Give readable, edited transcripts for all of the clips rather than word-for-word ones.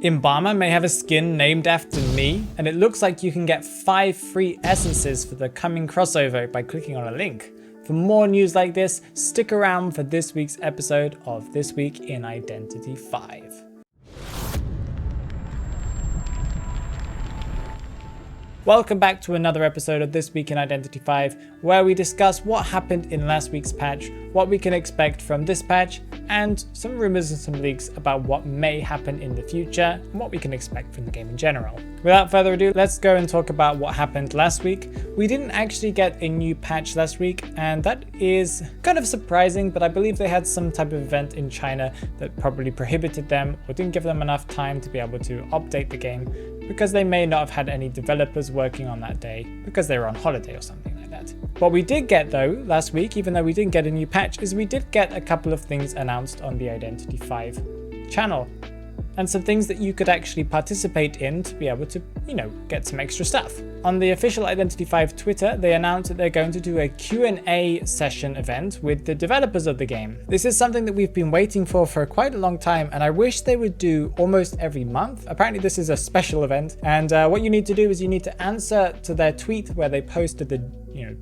Imbarma may have a skin named after me, and it looks like you can get 5 free essences for the coming crossover by clicking on a link. For more news like this, stick around for this week's episode of This Week in Identity 5. Welcome back to another episode of This Week in Identity 5, where we discuss what happened in last week's patch, what we can expect from this patch, and some rumors and some leaks about what may happen in the future, and what we can expect from the game in general. Without further ado, let's go and talk about what happened last week. We didn't actually get a new patch last week, and that is kind of surprising, but I believe they had some type of event in China that probably prohibited them or didn't give them enough time to be able to update the game, because they may not have had any developers working on that day because they were on holiday or something like that. What we did get though last week, even though we didn't get a new patch, is we did get a couple of things announced on the Identity 5 channel. And some things that you could actually participate in to be able to, get some extra stuff. On the official Identity 5 Twitter, they announced that they're going to do a Q&A session event with the developers of the game. This is something that we've been waiting for quite a long time, and I wish they would do almost every month. Apparently this is a special event, and what you need to do is you need to answer to their tweet where they posted the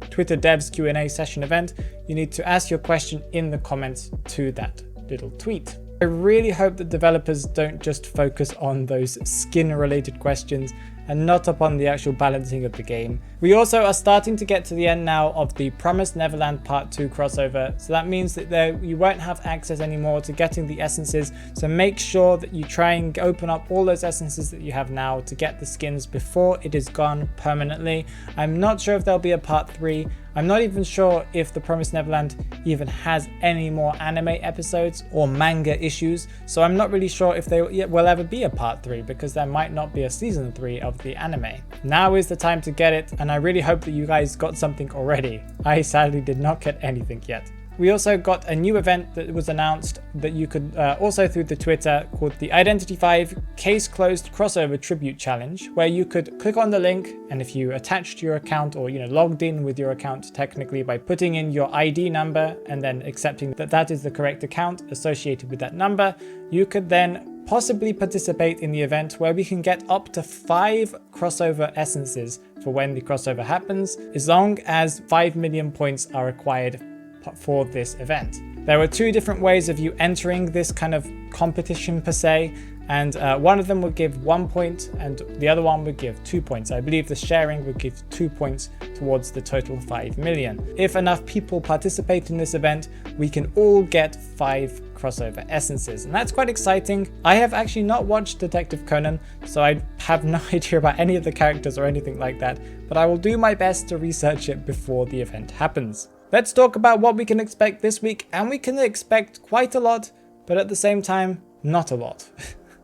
Twitter devs Q&A session event. You need to ask your question in the comments to that little tweet. I really hope that developers don't just focus on those skin related questions and not upon the actual balancing of the game. We also are starting to get to the end now of the Promised Neverland Part 2 crossover, so that means that you won't have access anymore to getting the essences, so make sure that you try and open up all those essences that you have now to get the skins before it is gone permanently. I'm not sure if there'll be a Part 3. I'm not even sure if the Promised Neverland even has any more anime episodes or manga issues, so I'm not really sure if there will ever be a Part 3 because there might not be a Season 3 of the anime. Now is the time to get it, and I really hope that you guys got something already. I sadly did not get anything yet. We also got a new event that was announced that you could also through the Twitter, called the Identity 5 Case Closed Crossover Tribute Challenge, where you could click on the link, and if you attached your account or logged in with your account technically by putting in your ID number and then accepting that that is the correct account associated with that number, you could then possibly participate in the event where we can get up to 5 crossover essences for when the crossover happens, as long as 5 million points are required for this event. There were 2 different ways of you entering this kind of competition per se, and one of them would give 1 point and the other one would give 2 points. I believe the sharing would give 2 points towards the total 5 million. If enough people participate in this event, we can all get 5 crossover essences, and that's quite exciting. I have actually not watched Detective Conan, so I have no idea about any of the characters or anything like that, but I will do my best to research it before the event happens. Let's talk about what we can expect this week, and we can expect quite a lot, but at the same time, not a lot.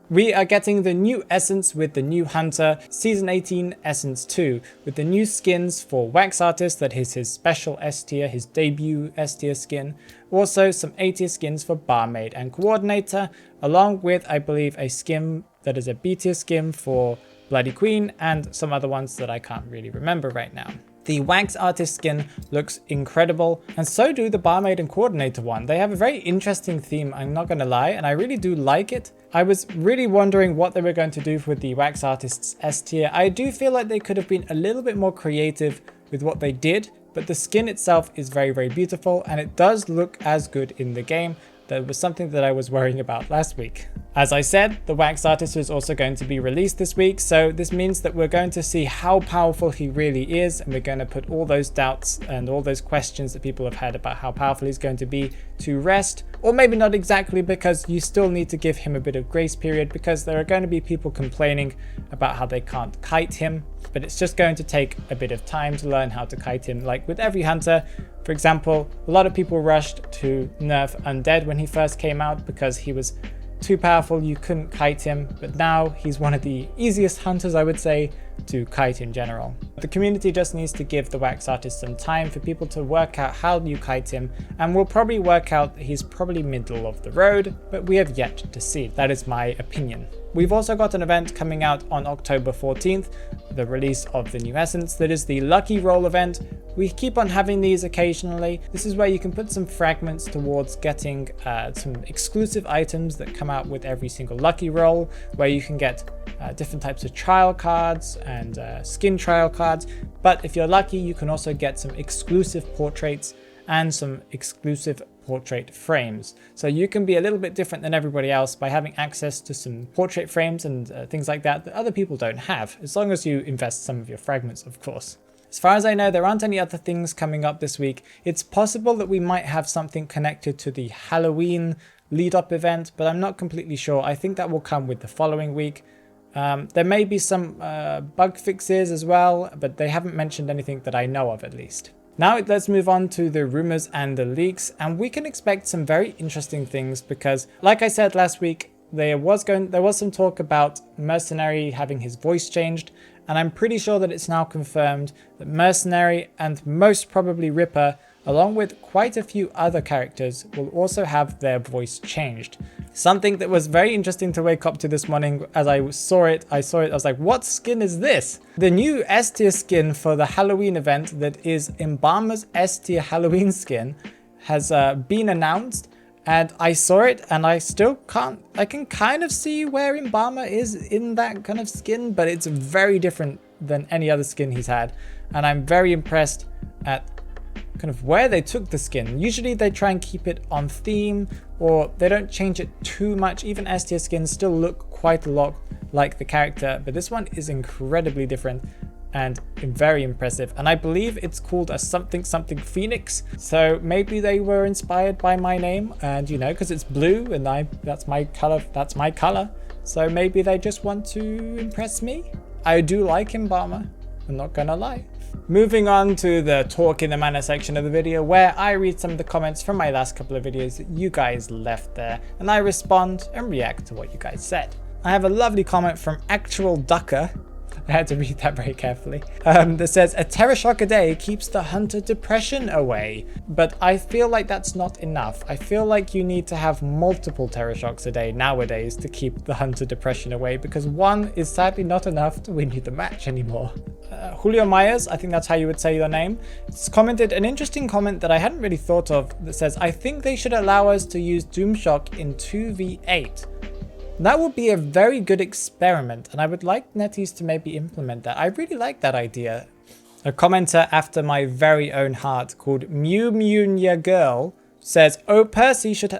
We are getting the new essence with the new Hunter, Season 18 Essence 2, with the new skins for Wax Artist, that is his special S tier, his debut S tier skin. Also some A tier skins for Barmaid and Coordinator, along with, I believe, a skin that is a B tier skin for Bloody Queen, and some other ones that I can't really remember right now. The Wax Artist skin looks incredible, and so do the Barmaid and Coordinator one. They have a very interesting theme, I'm not gonna lie, and I really do like it. I was really wondering what they were going to do with the Wax Artist's S tier. I do feel like they could have been a little bit more creative with what they did, but the skin itself is very, very beautiful, and it does look as good in the game. That was something that I was worrying about last week. As I said, the Wax Artist is also going to be released this week, so this means that we're going to see how powerful he really is, and we're going to put all those doubts and all those questions that people have had about how powerful he's going to be to rest, or maybe not exactly, because you still need to give him a bit of grace period, because there are going to be people complaining about how they can't kite him, but it's just going to take a bit of time to learn how to kite him, like with every hunter. For example, a lot of people rushed to nerf Undead when he first came out because he was too powerful, you couldn't kite him, but now he's one of the easiest hunters, I would say, to kite in general. The community just needs to give the wax artist some time for people to work out how you kite him, and we'll probably work out that he's probably middle of the road, but we have yet to see. That is my opinion. We've also got an event coming out on October 14th, the release of the new essence. That is the Lucky Roll event. We keep on having these occasionally. This is where you can put some fragments towards getting some exclusive items that come out with every single Lucky Roll, where you can get different types of trial cards and skin trial cards. But if you're lucky, you can also get some exclusive portraits and some exclusive portrait frames. So you can be a little bit different than everybody else by having access to some portrait frames and things like that that other people don't have, as long as you invest some of your fragments, of course. As far as I know, there aren't any other things coming up this week. It's possible that we might have something connected to the Halloween lead-up event, but I'm not completely sure. I think that will come with the following week. There may be some bug fixes as well, but they haven't mentioned anything that I know of, at least. Now let's move on to the rumors and the leaks, and we can expect some very interesting things because, like I said last week, there was some talk about Mercenary having his voice changed, and I'm pretty sure that it's now confirmed that Mercenary and most probably Ripper, along with quite a few other characters, will also have their voice changed. Something that was very interesting to wake up to this morning as I saw it, I was like, what skin is this? The new S tier skin for the Halloween event that is Embalmer's S tier Halloween skin has been announced, and I saw it and I can kind of see where Embalmer is in that kind of skin, but it's very different than any other skin he's had, and I'm very impressed at kind of where they took the skin. Usually they try and keep it on theme, or they don't change it too much. Even S tier skins still look quite a lot like the character, but this one is incredibly different and very impressive. And I believe it's called a something Phoenix. So maybe they were inspired by my name, and you know, because it's blue and that's my color. So maybe they just want to impress me. I do like Embalmer, I'm not gonna lie. Moving on to the Talk in the Manor section of the video, where I read some of the comments from my last couple of videos that you guys left there, and I respond and react to what you guys said. I have a lovely comment from Actual Ducker, I had to read that very carefully, that says, a Terror Shock a day keeps the hunter depression away. But I feel like that's not enough. I feel like you need to have multiple Terror Shocks a day nowadays to keep the hunter depression away, because one is sadly not enough to win you the match anymore. Julio Myers, I think that's how you would say your name, has commented an interesting comment that I hadn't really thought of, that says, I think they should allow us to use Doomshock in 2v8. That would be a very good experiment, and I would like NetEase to maybe implement that. I really like that idea. A commenter after my very own heart called Mew Mew Girl says, Percy should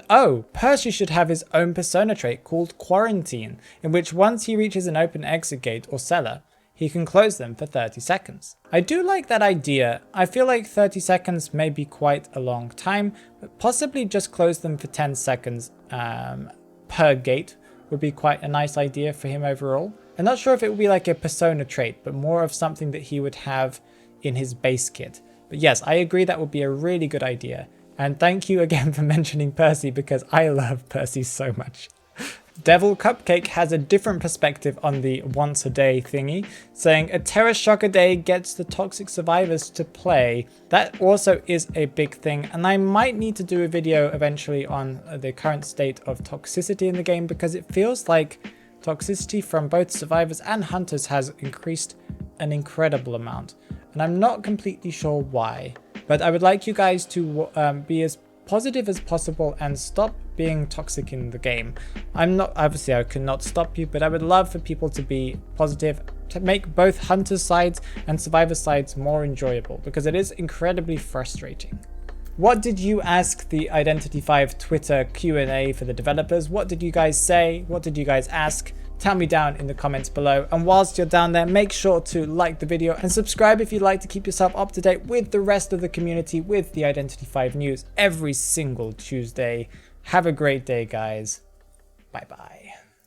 have his own persona trait called Quarantine, in which once he reaches an open exit gate or cellar, he can close them for 30 seconds. I do like that idea. I feel like 30 seconds may be quite a long time, but possibly just close them for 10 seconds per gate would be quite a nice idea for him overall. I'm not sure if it would be like a persona trait, but more of something that he would have in his base kit. But yes, I agree that would be a really good idea. And thank you again for mentioning Percy, because I love Percy so much. Devil Cupcake has a different perspective on the once a day thingy, saying a Terror Shock a day gets the toxic survivors to play. That also is a big thing, and I might need to do a video eventually on the current state of toxicity in the game, because it feels like toxicity from both survivors and hunters has increased an incredible amount, and I'm not completely sure why. But I would like you guys to be as positive as possible and stop being toxic in the game. Obviously I cannot stop you, but I would love for people to be positive, to make both hunter sides and survivor sides more enjoyable, because it is incredibly frustrating. What did you ask the Identity 5 Twitter Q&A for the developers? What did you guys say? What did you guys ask? Tell me down in the comments below, and whilst you're down there, make sure to like the video and subscribe if you'd like to keep yourself up to date with the rest of the community with the Identity 5 news every single Tuesday. Have a great day, guys. Bye bye.